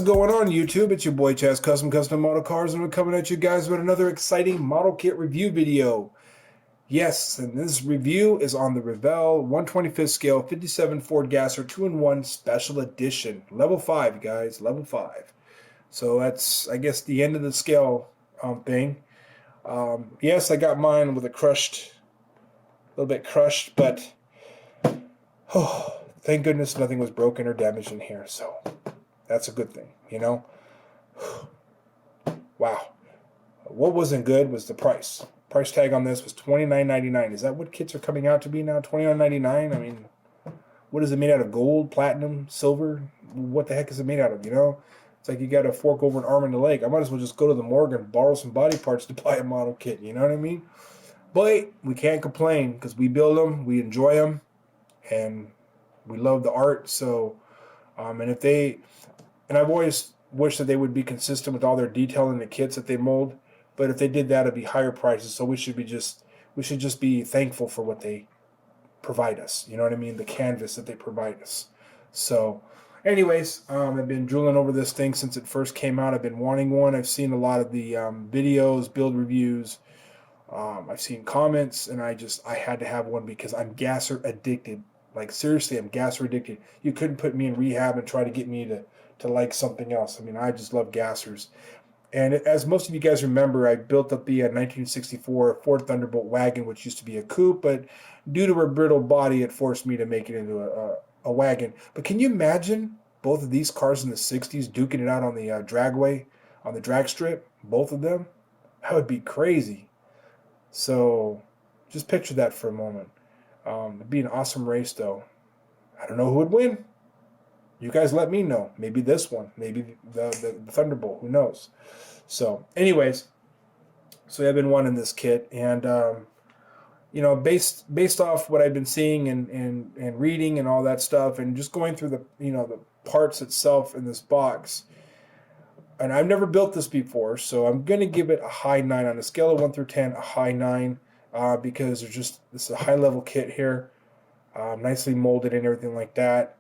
going on, YouTube? It's your boy Chaz Custom Model Cars, and we're coming at you guys with another exciting model kit review video. Yes, and this review is on the Revell 1/25th scale 57 Ford Gasser 2-in-1 Special Edition. Level 5, guys, level 5. So that's, I guess, the end of the scale thing. Yes, I got mine with a little bit crushed, but oh, thank goodness nothing was broken or damaged in here, so that's a good thing, you know? Wow. What wasn't good was the price. Price tag on this was $29.99. Is that what kits are coming out to be now? $29.99? I mean, what is it made out of? Gold, platinum, silver? What the heck is it made out of, you know? It's like you got to fork over an arm and a leg. I might as well just go to the morgue and borrow some body parts to buy a model kit, you know what I mean? But we can't complain because we build them, we enjoy them, and we love the art. So, and I've always wished that they would be consistent with all their detail in the kits that they mold. But if they did that, it'd be higher prices. So we should just be thankful for what they provide us. You know what I mean? The canvas that they provide us. So, anyways, I've been drooling over this thing since it first came out. I've been wanting one. I've seen a lot of the videos, build reviews. I've seen comments, and I had to have one because I'm gasser addicted. Like, seriously, I'm gasser addicted. You couldn't put me in rehab and try to get me to like something else. I mean, I just love gassers. And as most of you guys remember, I built up the 1964 Ford Thunderbolt wagon, which used to be a coupe, but due to her brittle body, it forced me to make it into a wagon. But can you imagine both of these cars in the 60s duking it out on the dragway, on the drag strip, both of them? That would be crazy. So just picture that for a moment. It'd be an awesome race, though. I don't know who would win. You guys let me know. Maybe this one. Maybe the Thunderbolt. Who knows? So, anyways, so I've been wanting this kit, and you know, based off what I've been seeing and reading and all that stuff, and just going through the parts itself in this box. And I've never built this before, so I'm gonna give it a high 9 on a scale of 1 through 10. A high 9 because this is a high level kit here, nicely molded and everything like that.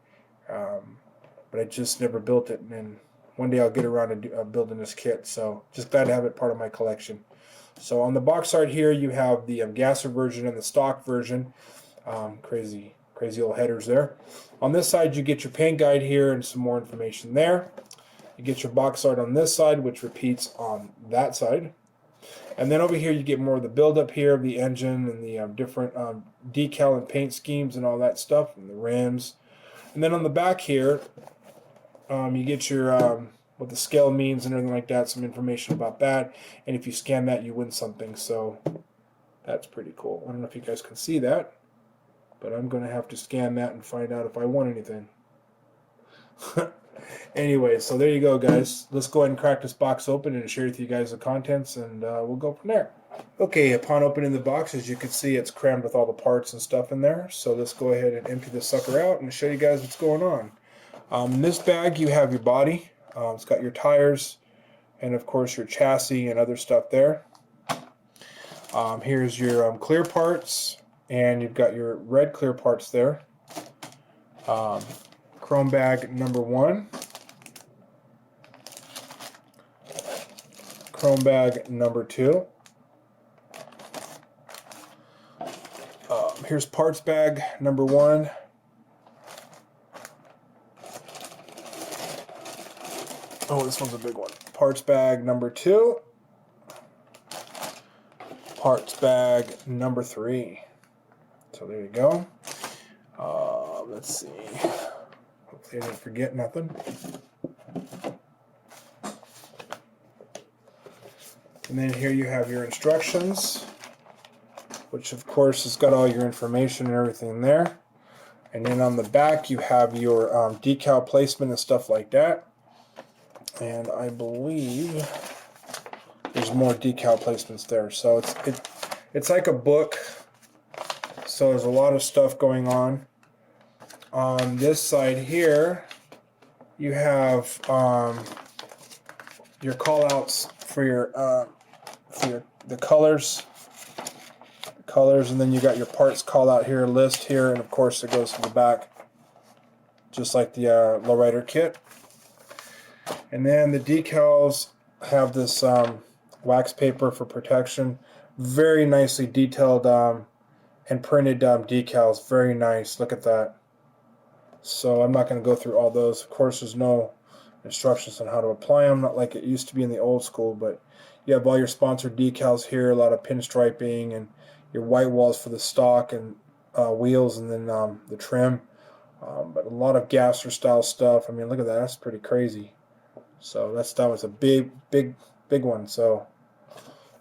But I just never built it, and one day I'll get around to building this kit. So just glad to have it part of my collection. So on the box art here, you have the gasser version and the stock version. Crazy old headers there. On this side, you get your paint guide here and some more information there. You get your box art on this side, which repeats on that side. And then over here, you get more of the build-up here of the engine and the different decal and paint schemes and all that stuff, and the rims. And then on the back here, you get your what the scale means and everything like that, some information about that. And if you scan that, you win something. So that's pretty cool. I don't know if you guys can see that, but I'm going to have to scan that and find out if I won anything. Anyway, so there you go, guys. Let's go ahead and crack this box open and share with you guys the contents, and we'll go from there. Okay, upon opening the box, as you can see, it's crammed with all the parts and stuff in there. So let's go ahead and empty this sucker out and show you guys what's going on. In this bag, you have your body. It's got your tires and, of course, your chassis and other stuff there. Here's your clear parts, and you've got your red clear parts there. Chrome bag number 1. Chrome bag number 2. Here's parts bag number 1. Oh, this one's a big one. Parts bag number 2. Parts bag number 3. So there you go. Let's see. Hopefully I didn't forget nothing. And then here you have your instructions, which of course has got all your information and everything there. And then on the back you have your decal placement and stuff like that. And I believe there's more decal placements there. So it's like a book. So there's a lot of stuff going on. On this side here, you have your call-outs for the colors, and then you got your parts call-out here, list here, and of course it goes to the back, just like the Lowrider kit. And then the decals have this wax paper for protection. Very nicely detailed and printed decals. Very nice. Look at that. So I'm not going to go through all those. Of course, there's no instructions on how to apply them, not like it used to be in the old school, but you have all your sponsored decals here, a lot of pinstriping, and your white walls for the stock and wheels, and then the trim. But a lot of gasser style stuff. I mean, look at that. That's pretty crazy. So that was a big one. So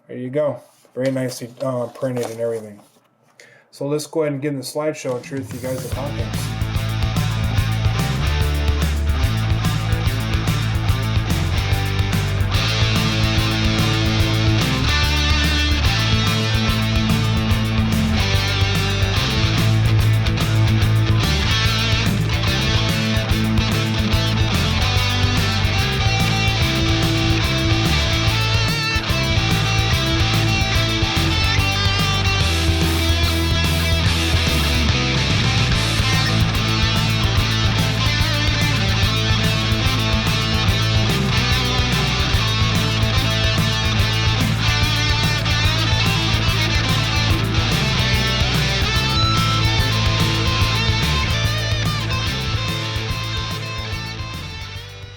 there you go. Very nicely printed and everything. So let's go ahead and get in the slideshow and share with you guys the contents.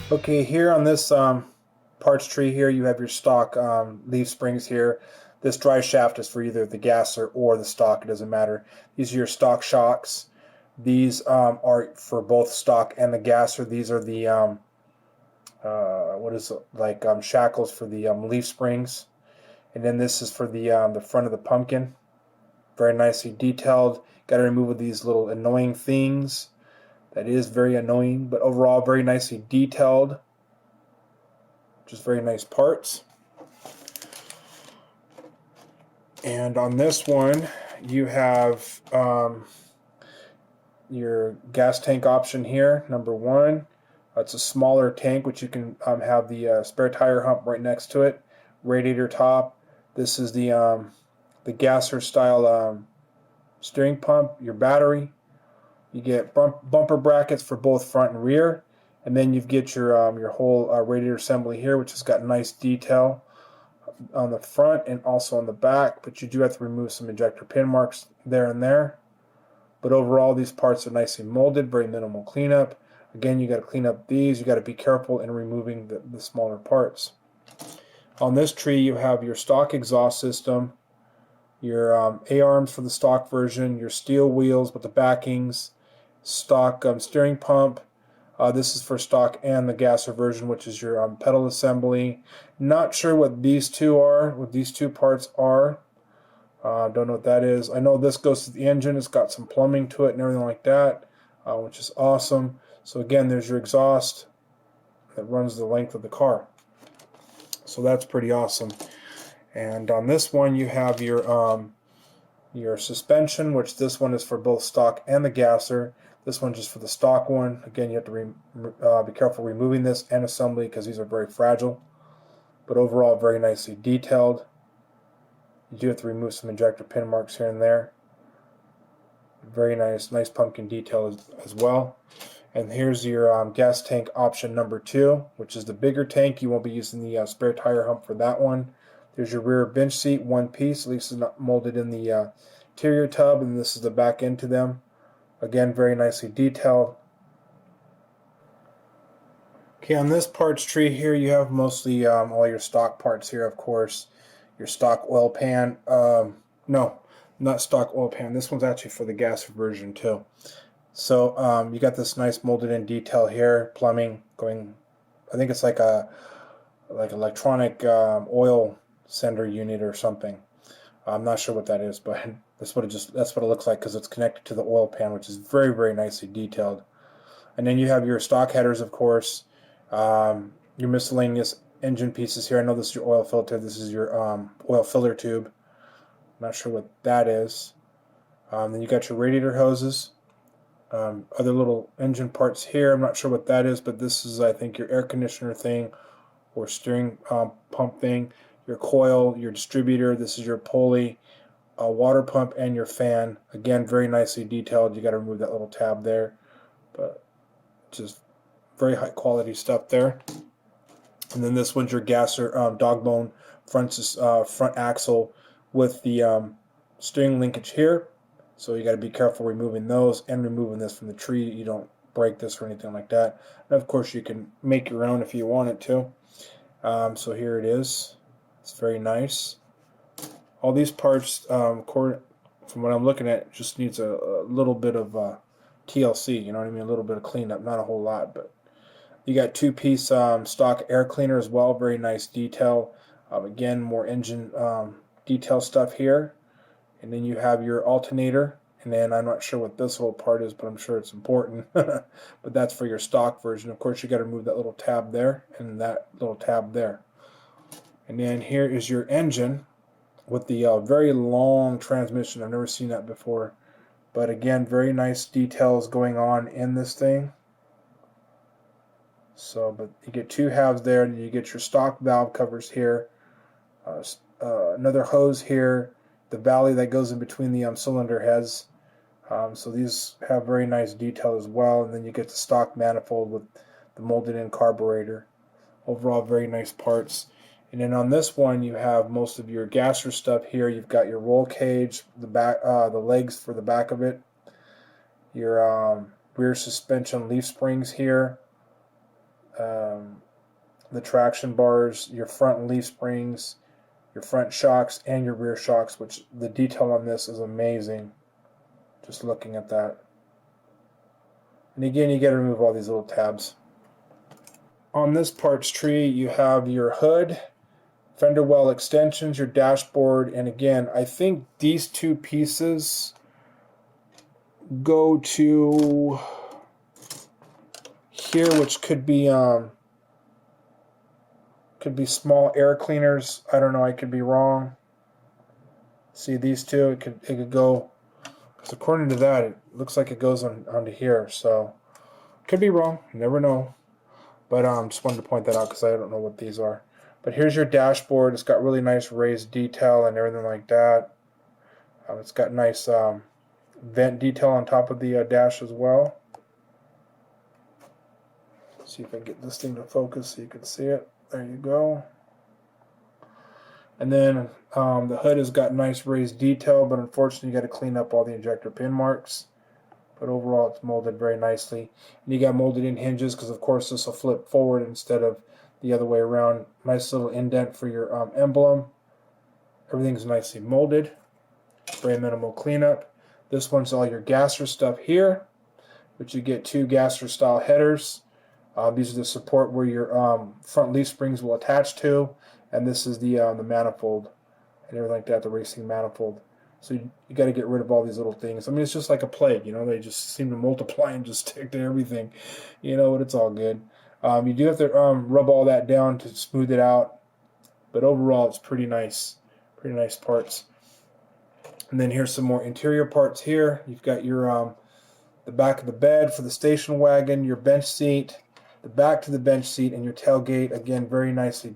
Okay, here on this parts tree here, you have your stock leaf springs here. This dry shaft is for either the gasser or the stock, it doesn't matter. These are your stock shocks. These are for both stock and the gasser. These are the, shackles for the leaf springs. And then this is for the front of the pumpkin. Very nicely detailed. Got to remove these little annoying things. That is very annoying, but overall very nicely detailed. Just very nice parts. And on this one, you have your gas tank option here, number 1. It's a smaller tank, which you can have the spare tire hump right next to it. Radiator top. This is the gasser style steering pump. Your battery. You get bumper brackets for both front and rear, and then you get your whole radiator assembly here, which has got nice detail on the front and also on the back. But you do have to remove some ejector pin marks there and there. But overall, these parts are nicely molded, very minimal cleanup. Again, you got to clean up these. You got to be careful in removing the smaller parts. On this tree, you have your stock exhaust system, your A-arms for the stock version, your steel wheels with the backings, stock steering pump. This is for stock and the gasser version, which is your pedal assembly. Not sure what these two are, what these two parts are. Don't know what that is. I know this goes to the engine. It's got some plumbing to it and everything like that, which is awesome. So again, there's your exhaust that runs the length of the car. So that's pretty awesome. And on this one, you have your suspension, which this one is for both stock and the gasser. This one's just for the stock one. Again, you have to be careful removing this and assembly because these are very fragile. But overall, very nicely detailed. You do have to remove some ejector pin marks here and there. Very nice pumpkin detail as well. And here's your gas tank option number 2, which is the bigger tank. You won't be using the spare tire hump for that one. There's your rear bench seat, one piece. At least it's not molded in the interior tub, and this is the back end to them. Again, very nicely detailed. Okay, on this parts tree here, you have mostly all your stock parts here, of course. Your stock oil pan. No, not stock oil pan. This one's actually for the gas version too. So you got this nice molded in detail here. Plumbing going. I think it's like electronic oil sender unit or something. I'm not sure what that is, but that's what it looks like because it's connected to the oil pan, which is very, very nicely detailed. And then you have your stock headers, of course. Your miscellaneous engine pieces here. I know this is your oil filter. This is your oil filler tube. I'm not sure what that is. Then you got your radiator hoses. Other little engine parts here. I'm not sure what that is, but this is, I think, your air conditioner thing or steering pump thing. Your coil, your distributor. This is your pulley, water pump, and your fan. Again, very nicely detailed. You got to remove that little tab there, but just very high quality stuff there. And then this one's your gasser dog bone front axle with the steering linkage here. So you got to be careful removing those and removing this from the tree. You don't break this or anything like that. And of course you can make your own if you wanted to. So here it is. It's very nice. All these parts, from what I'm looking at, just needs a little bit of TLC. You know what I mean? A little bit of cleanup, not a whole lot, but you got two-piece stock air cleaner as well. Very nice detail. Again, more engine detail stuff here. And then you have your alternator. And then I'm not sure what this little part is, but I'm sure it's important. But that's for your stock version. Of course, you got to remove that little tab there and that little tab there. And then here is your engine with the very long transmission. I've never seen that before. But again, very nice details going on in this thing. So, but you get two halves there, and you get your stock valve covers here, another hose here, the valley that goes in between the cylinder heads. So these have very nice detail as well, and then you get the stock manifold with the molded-in carburetor. Overall, very nice parts. And then on this one, you have most of your gasser stuff here. You've got your roll cage, the back, the legs for the back of it, your rear suspension leaf springs here. The traction bars, your front leaf springs, your front shocks, and your rear shocks, which the detail on this is amazing. Just looking at that. And again, you got to remove all these little tabs. On this parts tree, you have your hood, fender well extensions, your dashboard, and again, I think these two pieces go to here, which could be small air cleaners. I don't know, I could be wrong. See these two, it could go, because according to that it looks like it goes onto here, so could be wrong, you never know. But just wanted to point that out because I don't know what these are. But here's your dashboard. It's got really nice raised detail and everything like that. It's got nice vent detail on top of the dash as well. See if I can get this thing to focus so you can see it. There you go. And then the hood has got nice raised detail, but unfortunately you got to clean up all the injector pin marks. But overall it's molded very nicely. And you got molded in hinges because of course this will flip forward instead of the other way around. Nice little indent for your emblem. Everything's nicely molded. Very minimal cleanup. This one's all your gasser stuff here, which you get two gasser style headers. These are the support where your front leaf springs will attach to, and this is the manifold and everything like that, the racing manifold. So you got to get rid of all these little things. I mean, it's just like a plague, you know. They just seem to multiply and just stick to everything, you know. But it's all good. You do have to rub all that down to smooth it out, but overall it's pretty nice parts. And then here's some more interior parts here. You've got your the back of the bed for the station wagon, your bench seat, the back to the bench seat, and your tailgate. Again, very nicely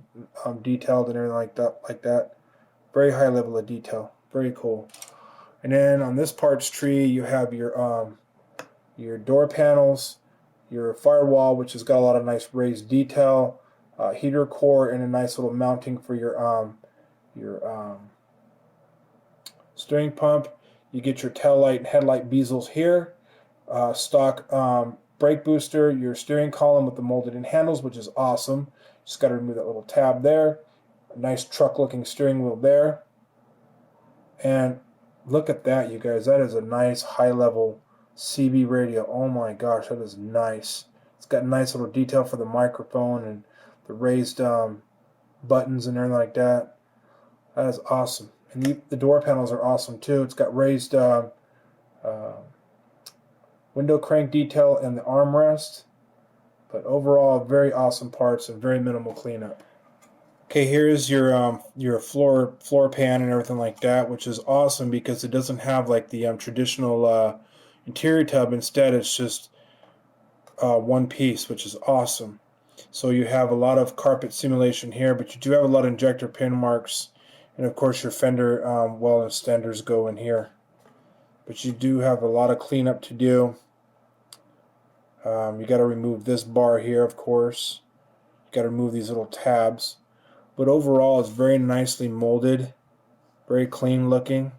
detailed and everything like that. Very high level of detail. Very cool. And then on this parts tree, you have your door panels, your firewall, which has got a lot of nice raised detail, heater core, and a nice little mounting for your steering pump. You get your tail light and headlight bezels here. Stock brake booster, your steering column with the molded in handles, which is awesome. Just got to remove that little tab there. A nice truck looking steering wheel there. And look at that, you guys. That is a nice high level CB radio. Oh my gosh, that is nice. It's got nice little detail for the microphone and the raised buttons and everything like that. That is awesome. And the door panels are awesome too. It's got raised window crank detail and the armrest. But overall, very awesome parts and very minimal cleanup. Okay, here's your floor pan and everything like that, which is awesome because it doesn't have like the traditional interior tub. Instead, it's just one piece, which is awesome. So you have a lot of carpet simulation here, but you do have a lot of injector pin marks, and of course your fender well extenders go in here. But you do have a lot of cleanup to do. You got to remove this bar here, of course. got to remove these little tabs. But overall, it's very nicely molded, very clean looking.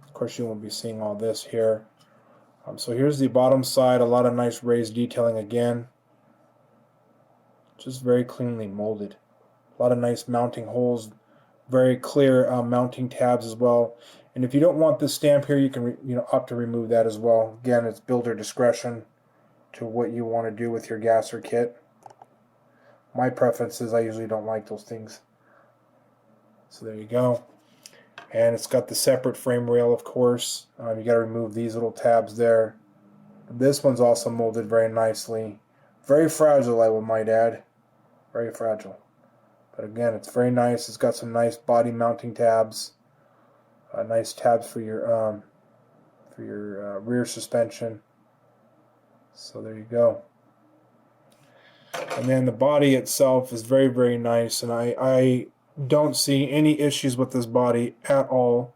Of course, you won't be seeing all this here. So here's the bottom side, a lot of nice raised detailing again. Just very cleanly molded. A lot of nice mounting holes, very clear mounting tabs as well. And if you don't want this stamp here, you can opt to remove that as well. Again, it's builder discretion to what you want to do with your gasser kit. My preference is I usually don't like those things. So there you go. And it's got the separate frame rail, of course. You got to remove these little tabs there. This one's also molded very nicely. Very fragile, I might add. Very fragile. But again, it's very nice. It's got some nice body mounting tabs. Nice tabs for your rear suspension. So there you go. And then the body itself is very, very nice. And I don't see any issues with this body at all.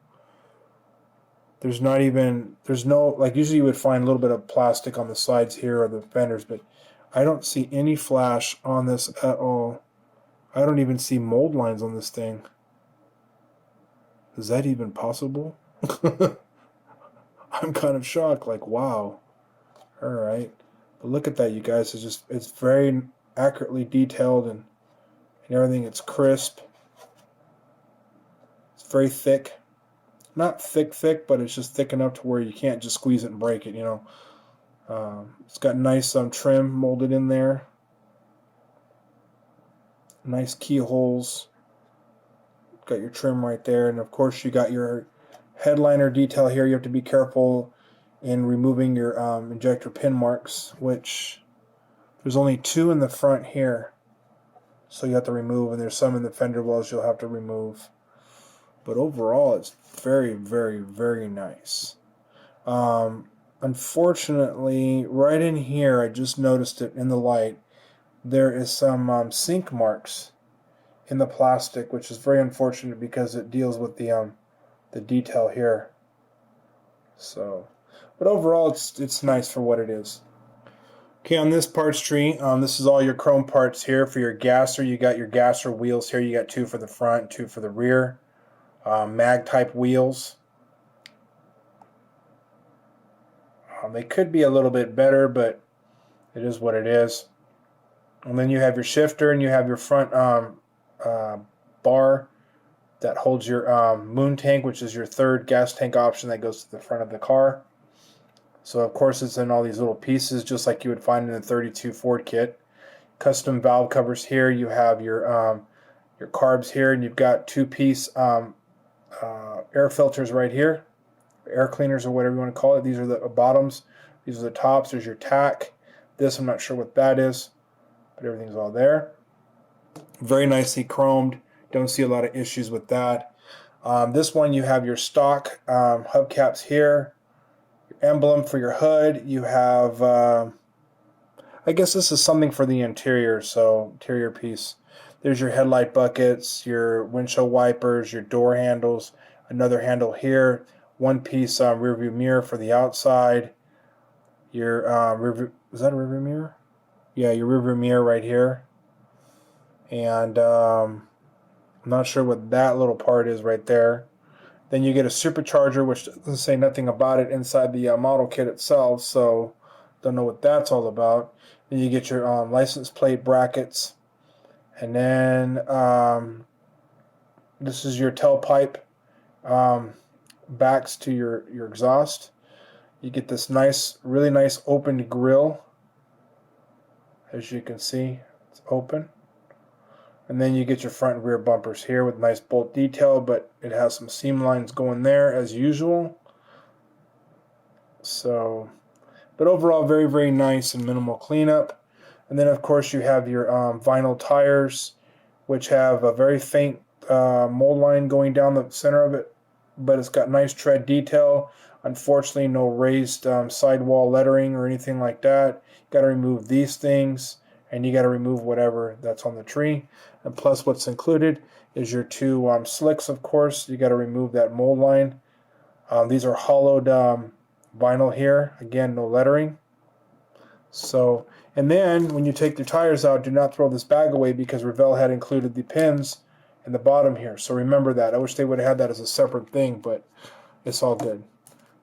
There's no, like usually you would find a little bit of plastic on the sides here or the fenders, but I don't see any flash on this at all. I don't even see mold lines on this thing. Is that even possible? I'm kind of shocked, like, wow. Alright. But look at that, you guys. It's very accurately detailed and everything. It's crisp. It's very thick. Not thick, but it's just thick enough to where you can't just squeeze it and break it, It's got nice trim molded in there. Nice keyholes. Got your trim right there, and of course you got your headliner detail here. You have to be careful in removing your injector pin marks, which there's only 2 in the front here, so you have to remove, and there's some in the fender wells you'll have to remove. But overall, it's very, very, very nice. Unfortunately, right in here, I just noticed it in the light, there is some sink marks in the plastic, which is very unfortunate because it deals with the detail here. So, but overall, it's nice for what it is. Okay, on this parts tree, this is all your chrome parts here for your gasser. You got your gasser wheels here. You got 2 for the front, 2 for the rear. Mag type wheels. They could be a little bit better, but it is what it is. And then you have your shifter, and you have your front bar that holds your moon tank, which is your 3rd gas tank option that goes to the front of the car. So of course it's in all these little pieces, just like you would find in the 32 Ford kit. Custom valve covers here. You have your carbs here, and you've got 2-piece air filters right here, air cleaners or whatever you want to call it. These are the bottoms. These are the tops. There's your tack. This, I'm not sure what that is, but everything's all there. Very nicely chromed. Don't see a lot of issues with that. This one, you have your stock hubcaps here, your emblem for your hood. You have, I guess this is something for the interior, so interior piece. There's your headlight buckets, your windshield wipers, your door handles, another handle here, 1-piece rear view mirror for the outside. Your is that a rear view mirror? Yeah, your rear view mirror right here. And I'm not sure what that little part is right there. Then you get a supercharger, which doesn't say nothing about it inside the model kit itself, so don't know what that's all about. Then you get your license plate brackets. And then this is your tailpipe backs to your exhaust. You get this nice, really nice opened grill. As you can see, it's open. And then you get your front and rear bumpers here with nice bolt detail, but it has some seam lines going there as usual. So, but overall, very, very nice and minimal cleanup. And then, of course, you have your vinyl tires, which have a very faint mold line going down the center of it, but it's got nice tread detail. Unfortunately, no raised sidewall lettering or anything like that. You got to remove these things, and you got to remove whatever that's on the tree. And plus, what's included is your 2 slicks, of course. You got to remove that mold line. These are hollowed vinyl here. Again, no lettering. So, and then when you take the tires out, do not throw this bag away because Revell had included the pins in the bottom here. So remember that. I wish they would have had that as a separate thing, but it's all good.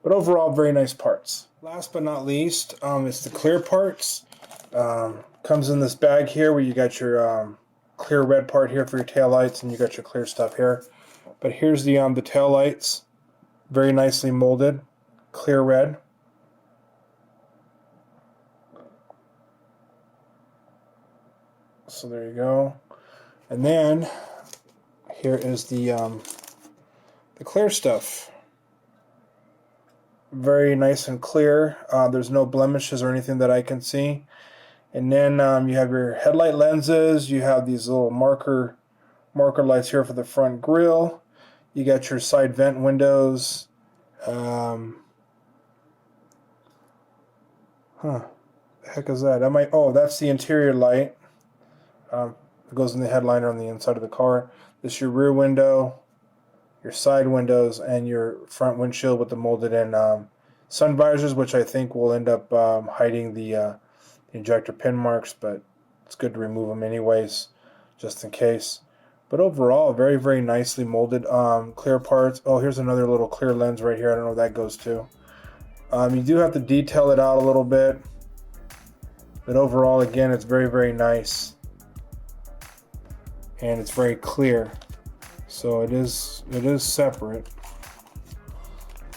But overall, very nice parts. Last but not least, it's the clear parts. Comes in this bag here where you got your clear red part here for your tail lights, and you got your clear stuff here. But here's the tail lights, very nicely molded, clear red. So there you go. And then here is the clear stuff. Very nice and clear. There's no blemishes or anything that I can see. And then you have your headlight lenses. You have these little marker lights here for the front grille. You got your side vent windows. The heck is that? Oh, that's the interior light. It goes in the headliner on the inside of the car. This is your rear window, your side windows, and your front windshield with the molded in sun visors, which I think will end up hiding the injector pin marks, but it's good to remove them anyways, just in case. But overall, very, very nicely molded clear parts. Oh, here's another little clear lens right here. I don't know where that goes to. You do have to detail it out a little bit, but overall, again, it's very, very nice. And it's very clear, so it is separate.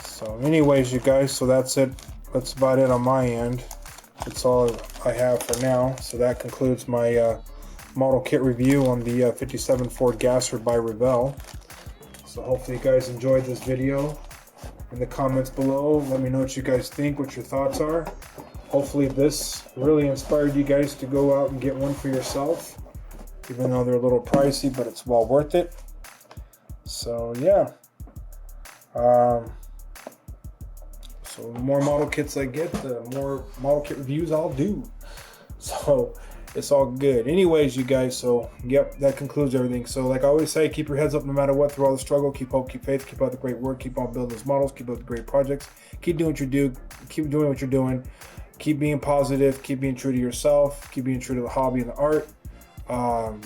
So anyways, you guys, so that's it. That's about it on my end. That's all I have for now. So that concludes my model kit review on the 57 Ford Gasser by Revell. So hopefully you guys enjoyed this video. In the comments below, let me know what you guys think, what your thoughts are. Hopefully this really inspired you guys to go out and get one for yourself. Even though they're a little pricey, but it's well worth it. So yeah. So the more model kits I get, the more model kit reviews I'll do. So it's all good. Anyways, you guys, so yep, that concludes everything. So like I always say, keep your heads up no matter what through all the struggle. Keep hope, keep faith, keep out the great work, keep on building those models, keep up the great projects. Keep doing what you do, keep doing what you're doing. Keep being positive, keep being true to yourself, keep being true to the hobby and the art.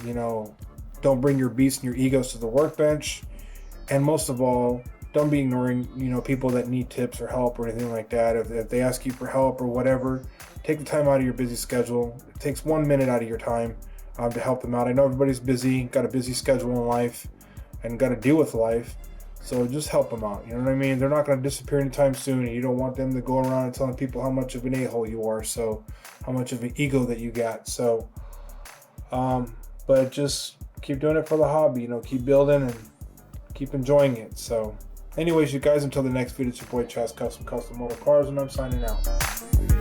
You know, don't bring your beasts and your egos to the workbench, and most of all, don't be ignoring, you know, people that need tips or help or anything like that. If they ask you for help or whatever, take the time out of your busy schedule. It takes 1 minute out of your time to help them out. I know everybody's busy, got a busy schedule in life, and got to deal with life, so just help them out. You know what I mean? They're not going to disappear anytime soon, and you don't want them to go around and telling people how much of an a-hole you are, so how much of an ego that you got. So but just keep doing it for the hobby, you know, keep building and keep enjoying it. So anyways, you guys, until the next video, it's your boy Chaz Custom Motor Cars, and I'm signing out.